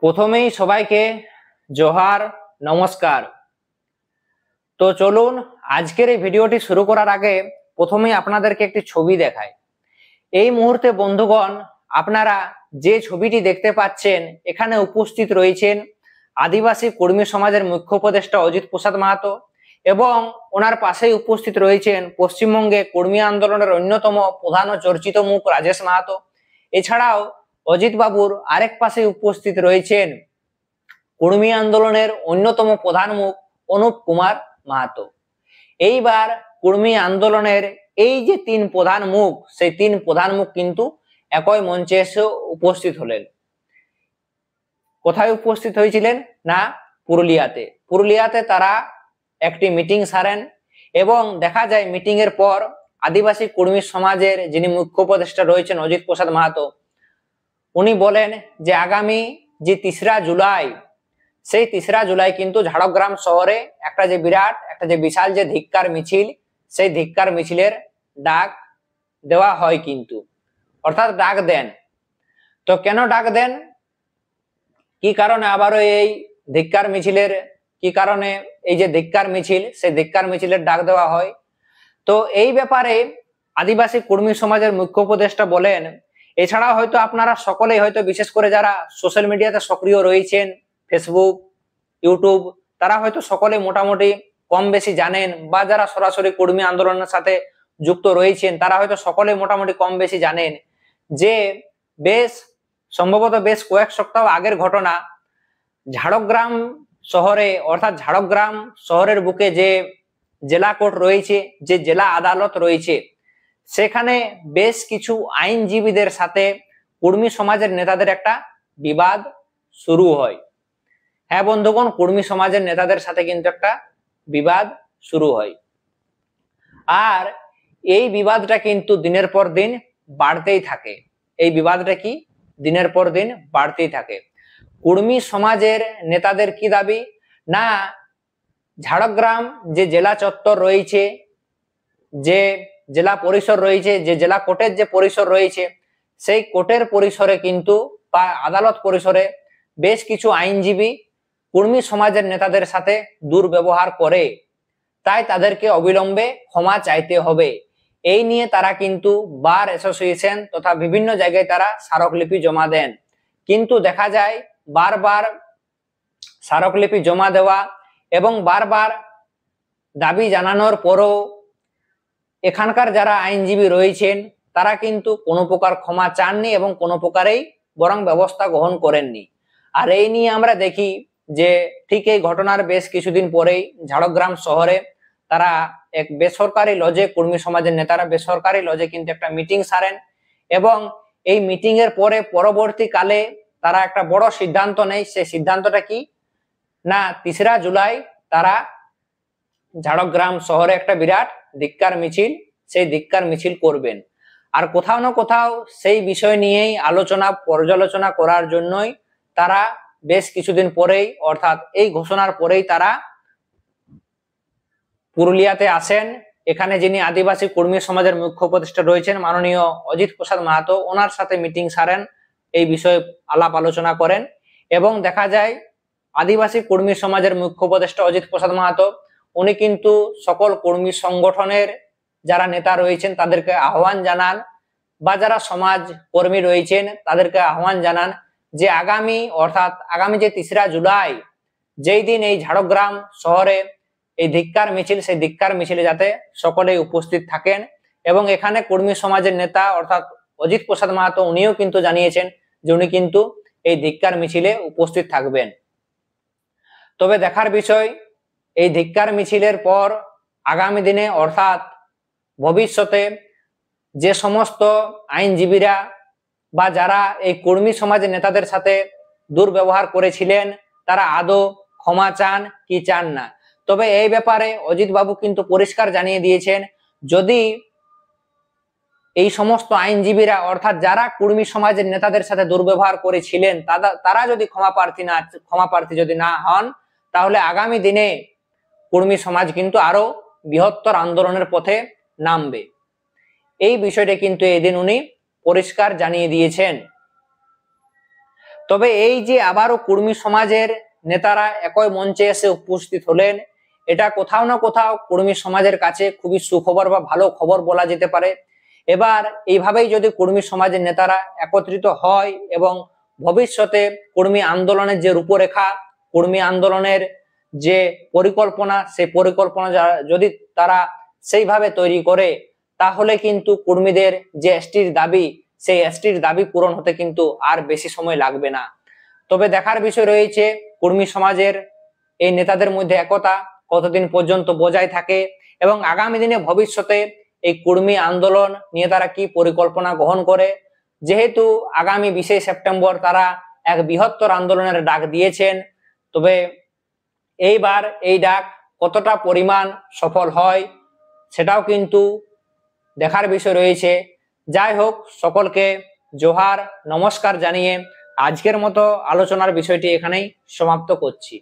প্রথমেই সবাইকে জোহার, নমস্কার। তো চলুন আজকের এই ভিডিওটি শুরু করার আগে প্রথমেই আপনাদেরকে একটি ছবি দেখাই। এই মুহূর্তে বন্ধুগণ, আপনারা যে ছবিটি দেখতে পাচ্ছেন, এখানে উপস্থিত রয়েছেন আদিবাসী কর্মী সমাজের মুখ্য উপদেষ্টা অজিত প্রসাদ মাহাতো এবং ওনার পাশেই উপস্থিত রয়েছেন পশ্চিমবঙ্গে কর্মী আন্দোলনের অন্যতম প্রধান ও চর্চিত মুখ রাজেশ মাহাতো। এছাড়াও অজিত বাবুর আরেক পাশে উপস্থিত রয়েছেন কর্মী আন্দোলনের অন্যতম প্রধান মুখ অনুপ কুমার মাহাতো। এইবার কর্মী আন্দোলনের এই যে তিন প্রধান মুখ, সেই তিন প্রধান মুখ কিন্তু একই মঞ্চে এসে উপস্থিত হলেন। কোথায় উপস্থিত হয়েছিলেন? না, পুরুলিয়াতে তারা একটি মিটিং সারেন এবং দেখা যায় মিটিং এর পর আদিবাসী কর্মী সমাজের যিনি মুখ্য উপদেষ্টা রয়েছেন অজিত প্রসাদ মাহাতো, উনি বলেন যে আগামী যে 3রা জুলাই, সেই 3রা জুলাই কিন্তু ঝাড়গ্রাম শহরে একটা যে বিশাল যে ধিক্কার মিছিল, সেই ধিক্কার মিছিলের ডাক দেওয়া হয় কিন্তু, অর্থাৎ ডাক দেন। তো কেন ডাক দেন, কি কারণে আবারও এই ধিক্কার মিছিলের, কি কারণে এই যে ধিক্কার মিছিল, সেই ধিক্কার মিছিলের ডাক দেওয়া হয়? তো এই ব্যাপারে আদিবাসী কর্মী সমাজের মুখ্য উপদেষ্টা বলেন, এছাড়াও হয়তো আপনারা সকলেই হয়তো বিশেষ করে যারা সোশ্যাল মিডিয়াতে সক্রিয় রয়েছেন, ফেসবুক, ইউটিউব, তারা হয়তো সকলে মোটামুটি কম বেশি জানেন, বা যারা সরাসরি কর্মী আন্দোলনের সাথে যুক্ত রয়েছেন তারা হয়তো সকলে মোটামুটি কম বেশি জানেন যে সম্ভবত বেশ কয়েক সপ্তাহ আগের ঘটনা, ঝাড়গ্রাম শহরে, অর্থাৎ ঝাড়গ্রাম শহরের বুকে যে জেলা কোর্ট রয়েছে, যে জেলা আদালত রয়েছে, সেখানে বেশ কিছু আইনজীবীদের সাথে কর্মী সমাজের নেতাদের একটা বিবাদ শুরু হয়। হ্যাঁ বন্ধুগণ, কর্মী সমাজের নেতাদের সাথে কিন্তু একটা বিবাদ শুরু হয়, আর এই বিবাদটা কিন্তু দিনের পর দিন বাড়তেই থাকে। এই বিবাদটা কি দিনের পর দিন বাড়তেই থাকে। কর্মী সমাজের নেতাদের কি দাবি, না ঝাড়গ্রাম যে জেলা চত্বর রয়েছে, যে জেলা পরিসর রয়েছে, যে জেলা কোর্টের যে পরিসর রয়েছে, সেই কোর্টের পরিসরে কিন্তু বা আদালত পরিসরে বেশ কিছু আইনজীবী কর্মী সমাজের নেতাদের সাথে দুর্ব্যবহার করে, তাই তাদেরকে অবিলম্বে ক্ষমা চাইতে হবে। এই নিয়ে তারা কিন্তু বার অ্যাসোসিয়েশন তথা বিভিন্ন জায়গায় তারা স্মারকলিপি জমা দেন, কিন্তু দেখা যায় বারবার স্মারকলিপি জমা দেওয়া এবং বারবার দাবি জানানোর পরও এখানকার যারা আইনজীবী রয়েছেন তারা কিন্তু কোনো প্রকার ক্ষমা চাননি এবং কোনো প্রকারেই বরং ব্যবস্থা গ্রহণ করেননি। আর এই নিয়ে আমরা দেখি যে ঠিক এই ঘটনার বেশ কিছুদিন পরেই ঝাড়গ্রাম শহরে তারা এক বেসরকারি লজে, কর্মী সমাজের নেতারা বেসরকারি লজে কিন্তু একটা মিটিং সারেন এবং এই মিটিং এর পরে পরবর্তীকালে তারা একটা বড় সিদ্ধান্ত নেয়। সেই সিদ্ধান্তটা কি, না 3রা জুলাই তারা ঝাড়গ্রাম শহরে একটা বিরাট ধিক্কার মিছিল, সেই ধিক্কার মিছিল করবেন। আর কোথাও না কোথাও সেই বিষয় নিয়েই পর্যালোচনা করার জন্যই তারা বেশ কিছুদিন পরেই, অর্থাৎ এই ঘোষণার পরেই তারা পুরুলিয়াতে আসেন। এখানে যিনি আদিবাসী কর্মী সমাজের মুখ্য উপদেষ্টা রয়েছেন মাননীয় অজিত প্রসাদ মাহাতো, ওনার সাথে মিটিং সারেন, এই বিষয়ে আলাপ আলোচনা করেন এবং দেখা যায় আদিবাসী কর্মী সমাজের মুখ্য উপদেষ্টা অজিত প্রসাদ মাহাতো উনি কিন্তু সকল কর্মী সংগঠনের যারা নেতা রয়েছেন তাদেরকে আহ্বান জানান, বা যারা সমাজ কর্মী রয়েছেন তাদেরকে আহ্বান জানান যে আগামী যে 3রা জুলাই, যেই দিন এই ঝাড়গ্রাম শহরে এই ধিক্কার মিছিল, সেই ধিক্কার মিছিলে যাতে সকলেই উপস্থিত থাকেন। এবং এখানে কর্মী সমাজের নেতা অর্থাৎ অজিত প্রসাদ মাহাতো উনিও কিন্তু জানিয়েছেন যে উনি কিন্তু এই ধিক্কার মিছিলে উপস্থিত থাকবেন। তবে দেখার বিষয়, এই ধিক্কার মিছিলের পর আগামী দিনে অর্থাৎ ভবিষ্যতে যে সমস্ত আইনজীবীরা বা যারা এই কর্মী সমাজের নেতাদের সাথে দুর্ব্যবহার করেছিলেন তারা আদৌ ক্ষমা চান কি চান না। তবে এই ব্যাপারে অজিত বাবু কিন্তু পরিষ্কার জানিয়ে দিয়েছেন, যদি এই সমস্ত আইনজীবীরা অর্থাৎ যারা কর্মী সমাজের নেতাদের সাথে দুর্ব্যবহার করেছিলেন তারা যদি ক্ষমা প্রার্থী যদি না হন, তাহলে আগামী দিনে কর্মী সমাজ কিন্তু আরো বৃহত্তর আন্দোলনের পথে নামবে। এই বিষয়টা কিন্তু এদিন উনি পরিষ্কার জানিয়ে দিয়েছেন। তবে এই যে আবারও কর্মী সমাজের নেতারা একই মঞ্চে এসে উপস্থিত হলেন, এটা কোথাও না কোথাও কর্মী সমাজের কাছে খুবই সুখবর বা ভালো খবর বলা যেতে পারে। এবার এইভাবেই যদি কর্মী সমাজের নেতারা একত্রিত হয় এবং ভবিষ্যতে কর্মী আন্দোলনের যে রূপরেখা, কর্মী আন্দোলনের যে পরিকল্পনা, সেই পরিকল্পনা যদি তারা সেইভাবে তৈরি করে, তাহলে কিন্তু কর্মীদের যে এসটির দাবি, সেই এসটির দাবি পূরণ হতে কিন্তু আর বেশি সময় লাগবে না। তবে দেখার বিষয় রয়েছে কর্মী সমাজের এই নেতাদের মধ্যে একতা কতদিন পর্যন্ত বজায় থাকে এবং আগামী দিনে ভবিষ্যতে এই কর্মী আন্দোলন নিয়ে তারা কি পরিকল্পনা গ্রহণ করে। যেহেতু আগামী 20শে সেপ্টেম্বর তারা এক বৃহত্তর আন্দোলনের ডাক দিয়েছেন, তবে এইবার এই ডাক কতটা পরিমাণ সফল হয় সেটাও কিন্তু দেখার বিষয় রয়েছে। যাই হোক, সকলকে জোহার, নমস্কার জানিয়ে আজকের মতো আলোচনার বিষয়টি এখানেই সমাপ্ত করছি।